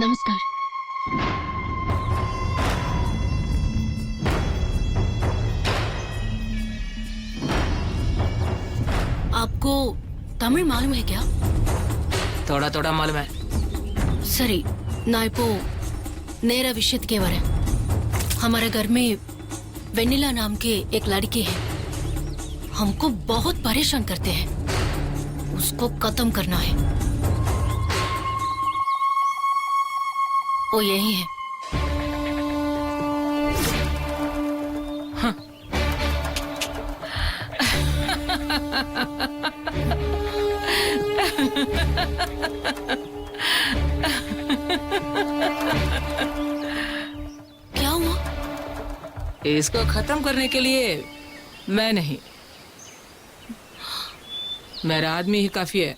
नमस्कार। आपको तमिल मालूम है क्या? थोड़ा थोड़ा मालूम है। सरी நான் இப்போ நேர விஷயத்துக்கே வரேன்। हमारे घर में वेनिला नाम के एक लड़की है, हमको बहुत परेशान करते हैं, उसको खत्म करना है। वो यही है। हाँ। क्या हुआ? इसको खत्म करने के लिए मैं नहीं, मेरा आदमी ही काफी है।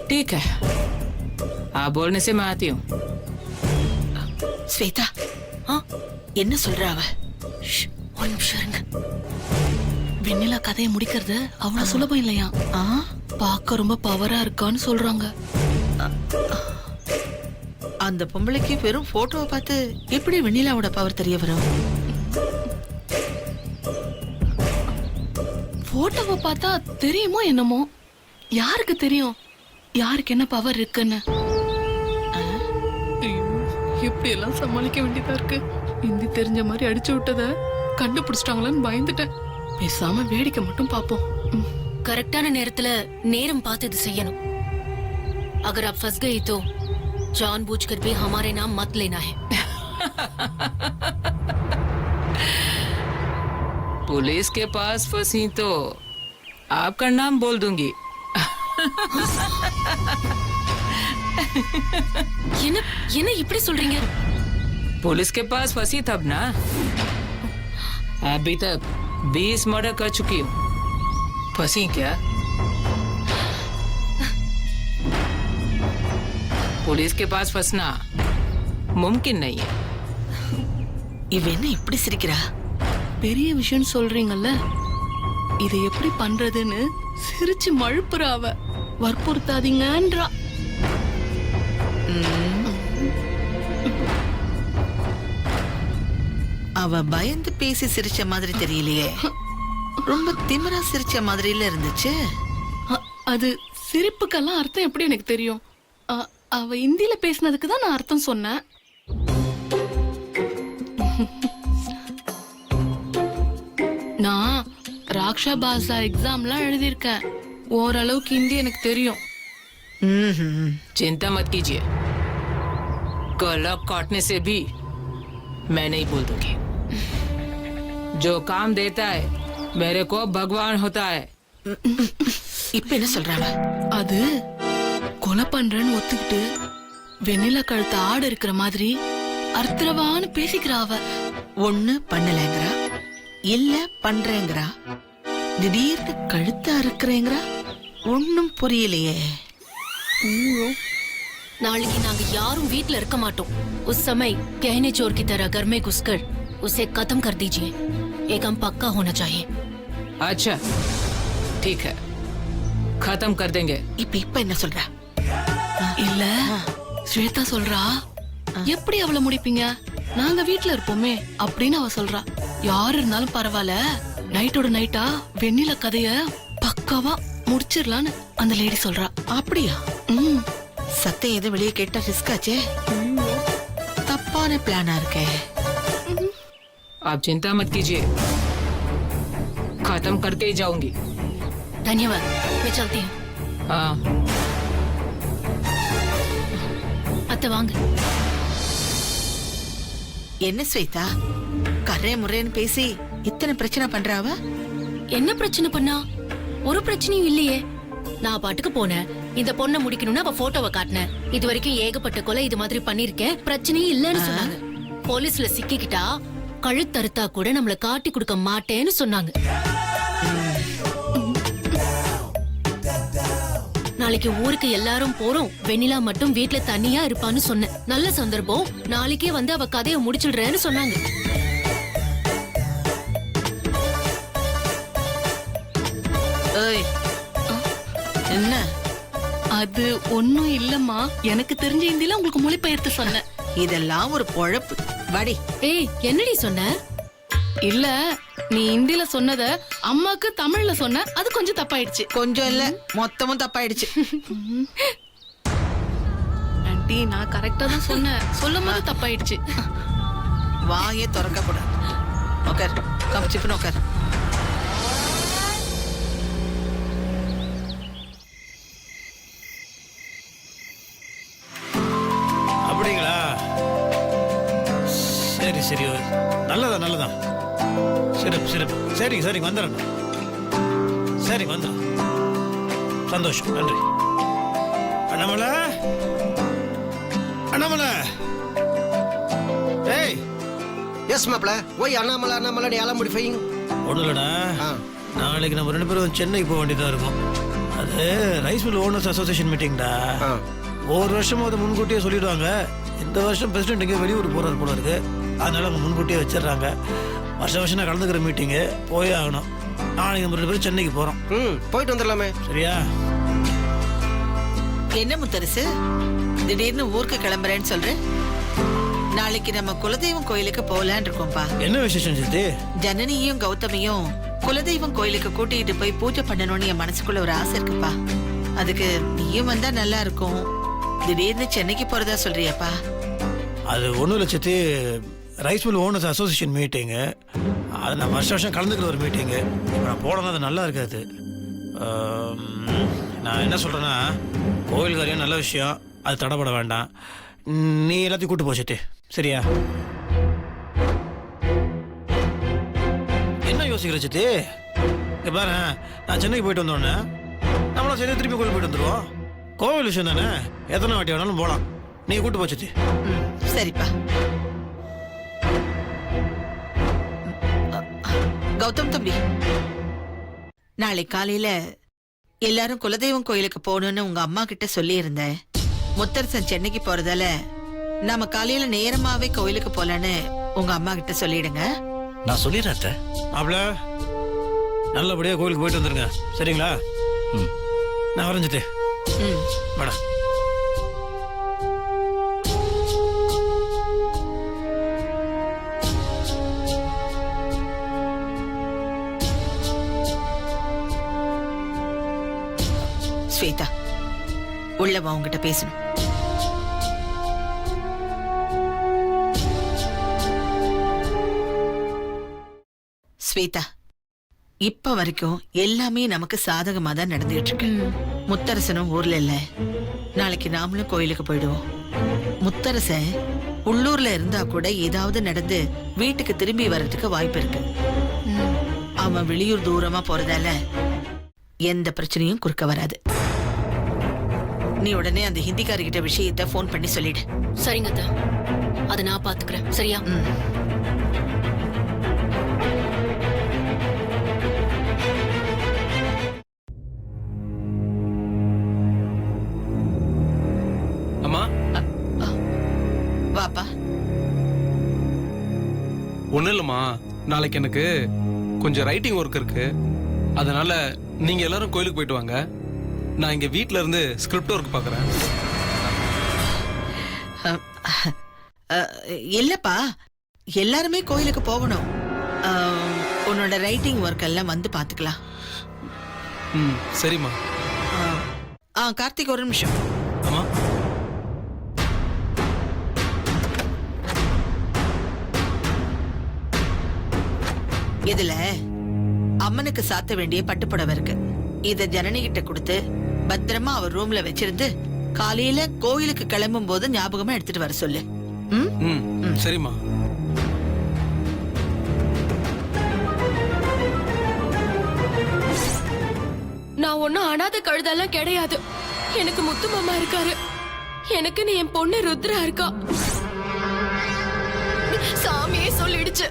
ठीक है, आप बोलने से मैं आती हूँ। ஸ்வேதா, हाँ? என்ன சொல்ற அவ? ஒரு நிமிஷம் இருங்க। வெண்ணிலா கதையை முடிக்கிறது அவ்வளவு சுலபம் இல்லையா? பார்க்க ரொம்ப பவரா இருக்கான்னு சொல்றாங்க. அந்த பொம்பளைக்கு வெறும் போட்டோவை பார்த்து எப்படி வெண்ணிலாவோட பவர் தெரிய வரும்? போட்டோவை பார்த்தா தெரியுமோ என்னமோ? யாருக்கு தெரியும் யாருக்கு என்ன பவர் இருக்குன்னு? எப்படி எல்லாம் சமாளிக்க வேண்டியதா இருக்கு. ஹிந்தி தெரிஞ்ச மாதிரி அடிச்சு விட்டத கண்டுபிடிச்சிட்டாங்களான்னு பயந்துட்டேன். பேசாம வேடிக்கை மட்டும் பாப்போம். கரெக்டான நேரத்துல நேரம் பார்த்து இது செய்யணும்। अगर आप फंस गई तो जानबूझकर भी हमारे नाम मत लेना है। पुलिस के पास फंसी तो आपका नाम बोल दूंगी। என்ன இப்படி சொல்றீங்க? पुलिस के पास फंसी तब ना, अभी तक 20 मर्डर कर चुकी हूँ। फंसी क्या? पुलिस के पास फंसना मुमकिन नहीं है। இவ என்ன இப்படி சிரிக்கிறா? பெரிய விஷயம் சொல்றீங்கல்ல, இதை எப்படி பண்றதுன்னு சிரிச்சு மழுப்புறா அவ. வற்புறுத்தாதீங்கன்றா. அவ பயந்து பேசி சிரிச்ச மாதிரி தெரியலையே, ரொம்ப திமிரா சிரிச்ச மாதிரில இருந்துச்சு. அது சிரிப்புக்கெல்லாம் அர்த்தம் எப்படி எனக்கு தெரியும்? அவ இந்தியில பேசினதுக்கு தான் நான் அர்த்தம் சொன்னேன். நான் ராக்ஷா பாஷா எக்ஸாம்லாம் எழுதியிருக்கேன், ஓரளவுக்கு ஹிந்தி எனக்கு தெரியும். चिंता मत कीजिए, गला काटने से भी मैं नहीं बोल दूंगी। जो काम देता है मेरे को भगवान होता है। இப்ப என்ன சொல்றாங்க? அது கொலை பண்றேன்னு ஒத்துக்கிட்டு வெண்ணிலா கழுத்த ஆடு இருக்கிற மாதிரி அர்த்தவான்னு பேசிக்கிறா அவ. ஒண்ணு பண்ணலங்கறா, இல்ல பண்றேங்கறா, திடீர்னு கழுத்த அறுக்கறேங்கறா. ஒண்ணும் புரியலையே. नालिकी नांगे यारूं वीटल இருக்க மாட்டோம்। उस समय कहने चोर की तरह घर में घुसकर उसे खत्म कर दीजिए, ये काम पक्का होना चाहिए। अच्छा ठीक है, खत्म कर देंगे। இப்ப என்ன சொல்றா? இல்ல ஸ்வேதா சொல்றா, எப்படி அவளை முடிப்பீங்க? நாங்க வீட்ல இருப்போமே அப்படின்னு அவ சொல்றா. யாரு இருந்தாலும் பரவாயில்ல, நைட்டோட நைட்டா வெண்ணிலா கதைய பக்காவா முடிச்சிடலான்னு அந்த லேடி சொல்றா. அப்படியா? சத்தம் எது வெளியே கேட்டா ரிஸ்க் ஆச்சே. தப்பான பிளானா இருக்கே. आप चिंता मत कीजिए, खत्म करके ही जाऊंगी। धन्यवाद, मैं चलती हूँ। हाँ अत्ते वांग। என்ன ஸ்வேதா, கரே முறைன்னு பேசி இத்தனை பிரச்சனை பண்றாவ? என்ன பிரச்சனை பண்ணா? ஒரு பிரச்சனையும் இல்லையே। நான் பாட்டுக்கு போனேன், இந்த பொண்ணை முடிக்கணும்னு அவ போட்டோவை காட்டினேன். இது வரைக்கும் ஏகப்பட்ட கொலை இது மாதிரி பண்ணிருக்கேன், பிரச்சனையும் இல்லன்னு சொன்னாங்க। போலீஸ்ல சிக்கிக்கிட்டா கழுத்தறுத்தா கூட நம்மள காட்டி கொடுக்க மாட்டேன்னு சொன்னாங்க। நாளைக்கு ஊருக்கு எல்லாரும் போறோம், வெண்ணிலா மட்டும் வீட்ல தனியா இருப்பான்னு சொன்னேன். நல்ல சந்தர்ப்பம், நாளைக்கே வந்து அவ கதையை முடிச்சிடுறேன்னு சொன்னாங்க। ஏய், என்ன அது ஒண்ணும் இல்லம்மா, எனக்கு தெரிஞ்ச இந்தியில உங்களுக்கு மொழிபெயர்த்து சொன்னேன். இதெல்லாம் ஒரு பொழப்பு. வாடி. ஏய் என்னடி சொன்ன? இல்ல, நீ இந்தியில சொன்னத அம்மாக்கு தமிழ்ல சொன்ன, அது கொஞ்சம் தப்பாயிடுச்சு. கொஞ்சம் இல்ல, மொத்தமும் தப்பாயிடுச்சு. ஆண்டி, நான் கரெக்டா தான் சொன்னேன், சொல்லும் போது தப்பாயிடுச்சு. வாயே திறக்க கூடாது. உட்கார், கப்சிப்புன்னு உட்கார். அப்படிங்களா? சரி சரி, நல்லதான் நல்லதான். சிறப்பு சிறப்பு. சரிங்க சரிங்க, வந்துடுறேன். சரிங்க, வந்துடுறேன். சந்தோஷம், நன்றி. அண்ணாமலை, அண்ணாமலை. ஏய், எஸ் மாப்ள. ஓய் அண்ணாமலை அண்ணாமலை நீ எல்லாம் முடிஃபைங். ஒன்றும் இல்லைடா, நாளைக்கு நம்ம 2 பேரும் சென்னைக்கு போக வேண்டியதாக இருக்கும். அது ரைஸ் மில் ஓனர்ஸ் அசோசியேஷன் மீட்டிங்டா. ஒவ்வொரு வருஷமும் அதை முன்கூட்டியே சொல்லிடுவாங்க. இந்த வருஷம் பிரசிடென்ட் எங்கேயோ வெளியூர் போகிறாரு போல இருக்கு. அதனால அவங்க முன்கூட்டியே வச்சிடுறாங்க. வருஷம் நான் கலந்துக்கிற மீட்டிங்கு போயே ஆகணும். நாளைக்கு நம்ம 2 பேரும் சென்னைக்கு போகிறோம். போயிட்டு வந்துடலாமே. சரியா? என்ன முத்தரசு, திடீர்னு ஊருக்கு கிளம்புறேன்னு சொல்றேன்? நாளைக்கு நம்ம குலதெய்வம் கோயிலுக்கு போகலான் இருக்கோம்ப்பா. என்ன விசேஷம் சித்தி? ஜனனியும் கௌதமியும் குலதெய்வம் கோயிலுக்கு கூட்டிட்டு போய் பூஜை பண்ணணும்னு என் மனசுக்குள்ள ஒரு ஆசை இருக்குப்பா. அதுக்கு நீயும் வந்தா நல்லா இருக்கும். திடீர்னு சென்னைக்கு போறதா சொல்றியாப்பா? அது ஒன்றும் இல்லை சித்தி, ரைஸ் மில் ஓனர்ஸ் அசோசியேஷன் மீட்டிங்கு. அது நான் வருஷம் கலந்துக்கிற ஒரு மீட்டிங்கு. இப்போ நான் போனோன்னா அது நல்லா இருக்காது. நான் என்ன சொல்கிறேன்னா, கோவில் காரியம் நல்ல விஷயம், அது தடைப்பட வேண்டாம். நீ எல்லாத்தையும் கூட்டு போ சித்தி, சரியா? என்ன யோசிக்கிற சித்தி? இங்கே பாரு, நான் சென்னைக்கு போயிட்டு வந்தோடனே நம்மளாம் சேர்ந்து திருப்பி கோவில் போயிட்டு வந்துடுவோம். கோவில் விஷயம் தானே, எத்தனை வாட்டி வேணாலும் போகலாம். நீ கூட்டு போ சித்தி. சரிப்பா. கௌதம் தம்பி, நாளை காலையில எல்லாரும் குலதெய்வம் கோயிலுக்கு போகணும்னு உங்க அம்மா கிட்ட சொல்லி இருந்தேன். முத்தரசன் சென்னைக்கு போறதால நாம காலையில நேரமாவே கோயிலுக்கு போலான்னு உங்க அம்மா கிட்ட சொல்லிடுங்க. நான் சொல்லிடுறேன். மாப்பிள, நல்லபடியா கோயிலுக்கு போயிட்டு வந்துருங்க, சரிங்களா? நான் வரைஞ்சிட்டு மேடம். ஸ்வேதா, உள்ளவா உங்ககிட்ட பேசணும். ஸ்வேதா, இப்ப வரைக்கும் எல்லாமே நமக்கு சாதகமா தான் நடந்துட்டு இருக்கு. முத்தரசனும் ஊர்ல இல்ல. நாளைக்கு நாமளும் கோயிலுக்கு போயிடுவோம். முத்தரசன் உள்ளூர்ல இருந்தா கூட ஏதாவது நடந்து வீட்டுக்கு திரும்பி வர்றதுக்கு வாய்ப்பு இருக்கு. அவன் வெளியூர் தூரமா போறதால எந்த பிரச்சனையும் குறுக்க வராது. நீ உடனே அந்த ஹிந்திக்காரிகிட்ட விஷயத்தை போன் பண்ணி சொல்லிடு. சரிங்க அத்தை, அதை நான் பாத்துக்கிறேன், சரியா? அம்மா, வாப்பா. ஒன்றும் இல்லைம்மா, நாளைக்கு எனக்கு கொஞ்சம் ரைட்டிங் ஒர்க் இருக்கு. அதனால நீங்க எல்லாரும் கோயிலுக்கு போயிட்டு வாங்க. நான் இங்க வீட்ல இருந்து ஸ்கிரிப்ட் ஒர்க் பார்க்கறேன். இல்லப்பா, எல்லாருமே கோயிலுக்கு போகணும். உன்னோட ரைட்டிங் ஒர்க் எல்லாம் வந்து பாத்துக்கலாம். சரிம்மா. கார்த்திக், ஒரு நிமிஷம். அம்மா, இதுல அம்மனுக்கு சாத்த வேண்டிய பட்டுப்புடவை இருக்கு. இத ஜனனி கிட்ட கொடுத்து பத்திரமா அவர் ரூம்ல வச்சிருந்து காலையில கோயிலுக்கு கிளம்பும் போது ஞாபகமா எடுத்துட்டு வர சொல்லு. சரிம்மா. நான் ஒன்னும் அனாதை கழுதெல்லாம் கிடையாது. எனக்கு முத்து மாமா இருக்காரு. எனக்கு நீ என் பொண்ணு ருத்ரா இருக்கா. சாமியே சொல்லிடுச்சு,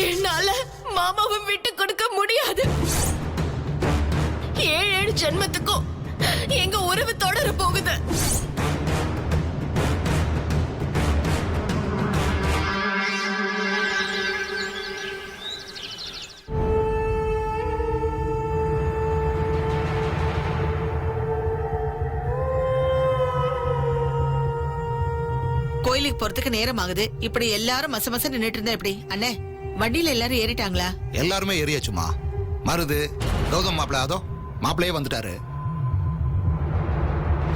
என்னால மாமாவை விட்டு கொடுக்க முடியாது. 7 ஜென்மத்துக்கும் எங்க உறவு தொடர போகுது. கோயிலுக்கு போறதுக்கு நேரம் ஆகுது. இப்படி எல்லாரும் மச மச நின்னுட்டு இருந்தா எப்படி? அண்ணே, வண்டியில எல்லாரும் ஏறிட்டாங்களா? எல்லாருமே ஏறியாச்சுமா. மருது, கௌதம் மாப்பிள்ள, அதோ மாப்பிள்ளையே வந்துட்டாரு.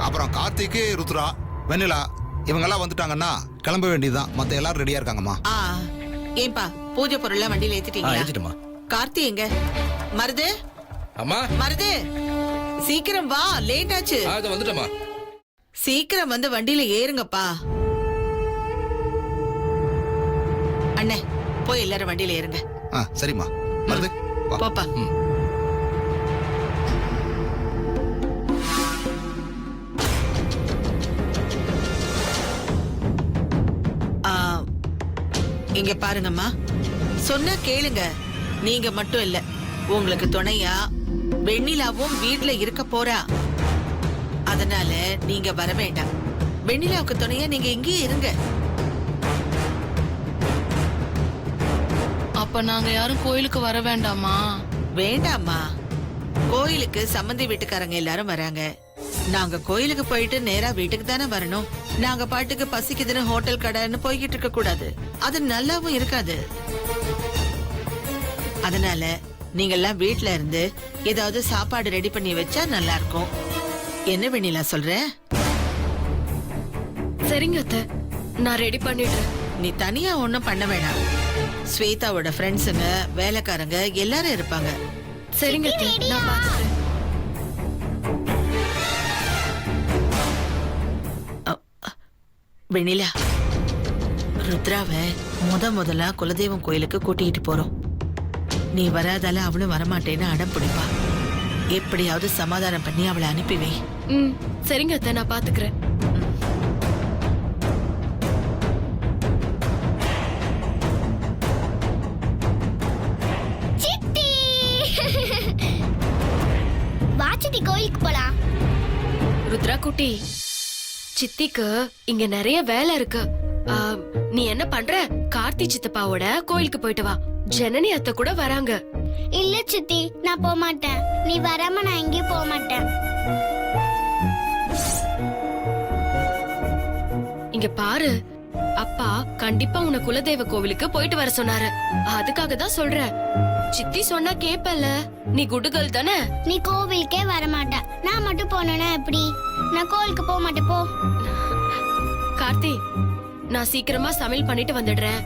அப்புறம் கார்த்திக்கு, ருத்ரா, வெண்ணிலா இவங்கெல்லாம் வந்துட்டாங்கன்னா கிளம்ப வேண்டியதுதான். மத்த எல்லாரும் ரெடியா இருக்காங்கம்மா. ஏன்பா பூஜை பொருள்லாம் வண்டியில ஏத்திட்டீங்களா? ஏத்திட்டமா. கார்த்தி எங்க? மருது, அம்மா மருது, சீக்கிரம் வா, லேட் ஆச்சு. வந்துட்டமா. சீக்கிரம் வந்து வண்டியில ஏறுங்கப்பா. அண்ணே, போய் எல்லாரும் வண்டியில ஏறுங்க. சரிம்மா. மருது வா. போப்பா. இங்க பாருங்கம்மா, சொன்னா கேளுங்க. நீங்க மட்டும் இல்ல, உங்களுக்கு துணையா வெண்ணிலாவும் வீட்ல இருக்க போறா. அதனால நீங்க வர வேண்டாம். வெண்ணிலாவுக்கு துணையா நீங்க இங்கேயே இருங்க. அப்ப நாங்க யாரும் கோயிலுக்கு வர வேண்டாமா? வேண்டாம்மா, கோயிலுக்கு சம்பந்தி வீட்டுக்காரங்க எல்லாரும் வராங்க. நாங்க கோயிலுக்கு போயிட்டு நேரா வீட்டுக்கு தானே வரணும். நாங்க பாட்டுக்கு பசிக்குதுன்னு ஹோட்டல் கடைன்னு போய்கிட்டு இருக்க கூடாது. அது நல்லாவும் இருக்காது. அதனால நீங்க எல்லாம் வீட்ல இருந்து ஏதாவது சாப்பாடு ரெடி பண்ணி வச்சா நல்லா இருக்கும். என்ன வெண்ணிலா சொல்ற? சரிங்க அத்தை, நான் ரெடி பண்ணிடுறேன். நீ தனியா ஒண்ணும் பண்ண வேணாம். ஸ்வேதாவோட ஃப்ரெண்ட்ஸுங்க, வேலைக்காரங்க எல்லாரும் இருப்பாங்க. சரிங்க அத்தை, நான் பாத்துக்கிறேன். வெண்ணிலா, ருத்ராவை முதலா குலதெய்வம் கோயிலுக்கு கூட்டிட்டு போறோம். நீ வராதால அவளும் வரமாட்டேன்னு அடம் பிடிப்பா. எப்படியாவது சமாதானம் பண்ணி அவளை அனுப்பி வை. சரிங்க அத்தை, நான் பாத்துக்கிறேன். வாச்சிட்டி கோயிலுக்கு போலாம். ருத்ரா குட்டி, சித்திக்கு இங்க நிறைய வேலை இருக்கு. நீ என்ன பண்ற? கார்த்தி சித்தப்பாவோட கோயிலுக்கு போயிட்டு வா. ஜனனி அத்தை கூட வராங்க. இல்ல சித்தி, நான் போக மாட்டேன். நீ வராம நான் எங்கேயும் போக மாட்டேன். இங்க பாரு, அப்பா கண்டிப்பா உன்னை குலதெய்வ கோவிலுக்கு போயிட்டு வர சொன்னாரு. அதுக்காக தான் சொல்றேன். சித்தி சொன்னா கேப்பல. நீ குடுகல் தானே? நீ கோவிலுக்கே வர மாட்ட. நான் மட்டும் போனேன்னா எப்படி? நான் கோவிலுக்கு போக மாட்டேன். போ. கார்த்தி, நான் சீக்கிரமா சமையல் பண்ணிட்டு வந்துடுறேன்.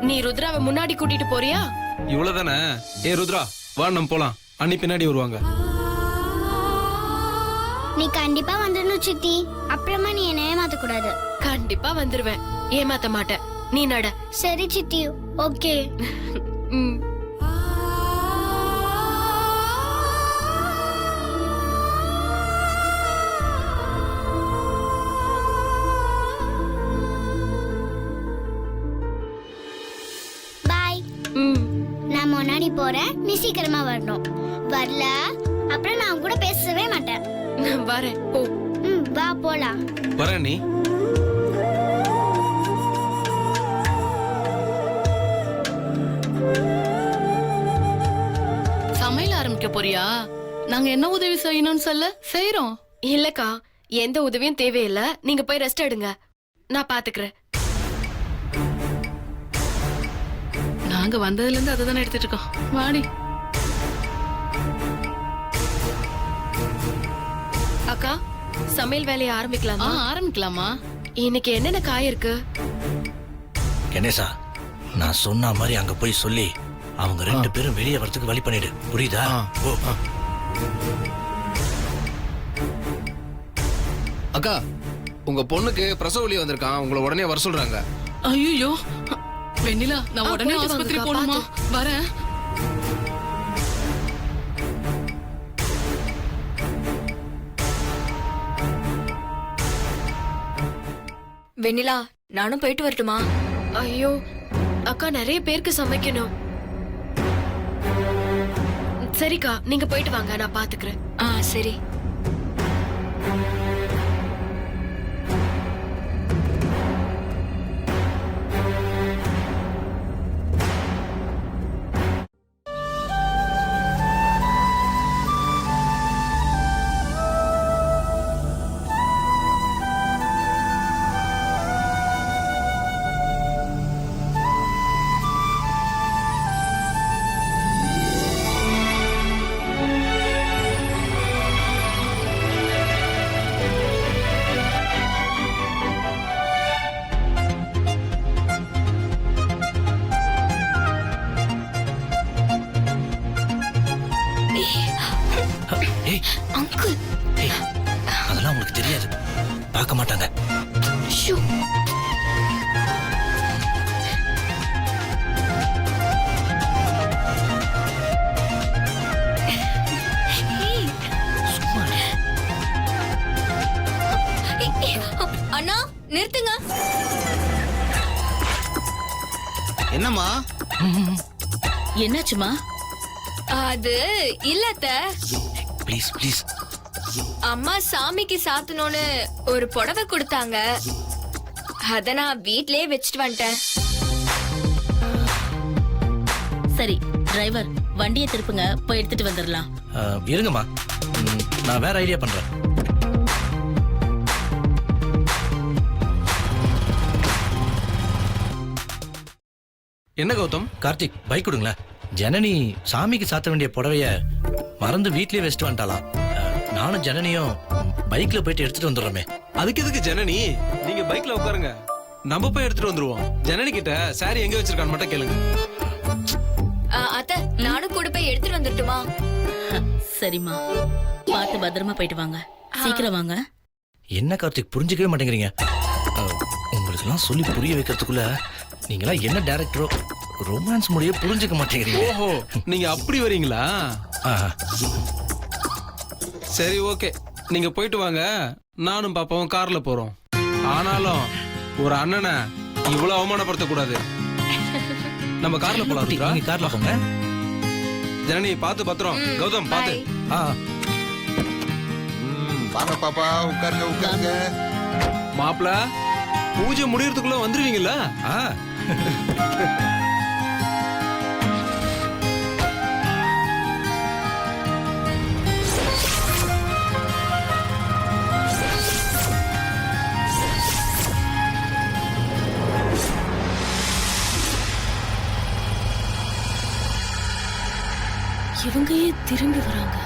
நீ ருத்ராவை முன்னாடி கூட்டிட்டு போறியா? இவ்வளவுதானே? ஏ ருத்ரா, வா நம்ம போலாம். அண்ணி பின்னாடி வருவாங்க. நீ கண்டிப்பா வந்துடணும் சித்தி. அப்புறமா நீ என்ன ஏமாத்த கூடாது. கண்டிப்பா வந்துருவேன், ஏமாத்த மாட்டேன். நீ நட. சரி சித்தி, ஓகே. பாய். நான் முன்னாடி போறேன், நீ சீக்கிரமா வரணும். வரல அப்புறம் நான் கூட பேசவே மாட்டேன். வரேன், போ. வா போலாம். வரேன். நீ சமையல் ஆரம்பிக்க போறியா? நாங்க என்ன உதவி செய்யணும்னு சொல்ல செய்யறோம். இல்லக்கா, எந்த உதவியும் தேவையில்லை. நீங்க போய் ரெஸ்ட் எடுங்க, நான் பாத்துக்கிறேன். நாங்க வந்ததுல இருந்து அதுதானே எடுத்துட்டு இருக்கோம். வாடி. அக்கா, சமையல் வேலையை ஆரம்பிக்கலாமா? ஆரம்பிக்கலாமா? இன்னைக்கு என்னென்ன காய் இருக்கு? கணேசா, நான் சொன்ன மாதிரி அங்க போய் சொல்லி அவங்க 2 பேரும் வெளியே வரதுக்கு வழி பண்ணிடு. புரியுதா? ஓ. அக்கா, உங்க பொண்ணுக்கு பிரசவ வலி வந்திருக்கான். உங்களை உடனே வர சொல்றாங்க. ஐயோ வெண்ணிலா, நான் உடனே போயிட்டு ஆஸ்பத்திரி வாங்கக்கா, போகணுமா? வரேன். வெண்ணிலா, நானும் போயிட்டு வரட்டுமா? ஐயோ அக்கா, நிறைய பேருக்கு சமைக்கணும். சரிக்கா, நீங்க போயிட்டு வாங்க, நான் பாத்துக்கிறேன். சரி. பார்க்க மாட்டாங்க. ஷூ. சும்மா இரு. அண்ணா நிறுத்துங்க. என்னம்மா? என்னாச்சுமா? அது இல்லத்த, ப்ளீஸ் ப்ளீஸ். அம்மா சாமிக்கு சாத்தணும்னு ஒரு புடவை கொடுத்தாங்க. அத நான் வீட்லயே வச்சுட்டு வந்துட்டேன். சரி டிரைவர், வண்டியை திருப்புங்க, போய் எடுத்துட்டு வந்துடலாம். இருங்கம்மா, நான் வேற ஐடியா பண்றேன். என்ன கௌதம்? கார்த்திக், பைக் கொடுங்களேன். ஜனனி சாமிக்கு சாத்த வேண்டிய புடவைய மறந்து வீட்லயே வச்சுட்டு வந்துட்டாலாம். நானும் ஜனனியும் பைக்ல போயிட்டு எடுத்துட்டு வந்துடுறோமே. அதுக்கு எதுக்கு ஜனனி? நீங்க பைக்ல உட்காருங்க, நம்ம போய் எடுத்துட்டு வந்துருவோம். ஜனனி கிட்ட சாரி எங்க வச்சிருக்கான்னு மட்டும் கேளுங்க. அத்த, நானும் கூட போய் எடுத்துட்டு வந்துட்டுமா? சரிம்மா, பார்த்து பத்திரமா போயிட்டு வாங்க. சீக்கிரம் வாங்க. என்ன கார்த்திக், புரிஞ்சுக்கவே மாட்டேங்கிறீங்க? உங்களுக்கு எல்லாம் சொல்லி புரிய வைக்கிறதுக்குள்ள நீங்களா என்ன டைரக்டரோ, ரொமான்ஸ் முடிய புரிஞ்சுக்க மாட்டேங்கிறீங்க. ஓஹோ, நீங்க அப்படி வரீங்களா? சரி ஓகே, நீங்க போயிட்டு வாங்க. நானும் பாப்பாவும் கார்ல போறோம். ஆனாலும் ஒரு அண்ணனை இவ்வளவு அவமானப்படுத்த கூடாது. நம்ம கார்ல போலாம். நீங்க கார்ல போங்க. ஜனனி பார்த்து பத்திரம். கௌதம் பார்த்து. வாங்க பாப்பா, உட்காருங்க உட்காருங்க. மாப்பிள, பூஜை முடியறதுக்குள்ள வந்துருவீங்களா? இவங்க ஏன் திரும்பி வராங்க?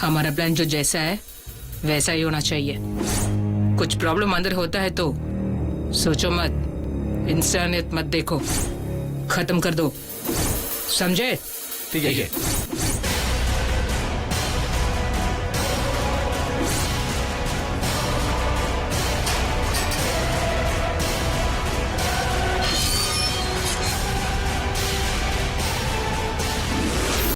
हमारा प्लान जो जैसा है वैसा ही होना चाहिए. कुछ प्रॉब्लम अंदर होता है तो सोचो मत, इंसानियत मत देखो, खत्म कर दो. समझे? ठीक है.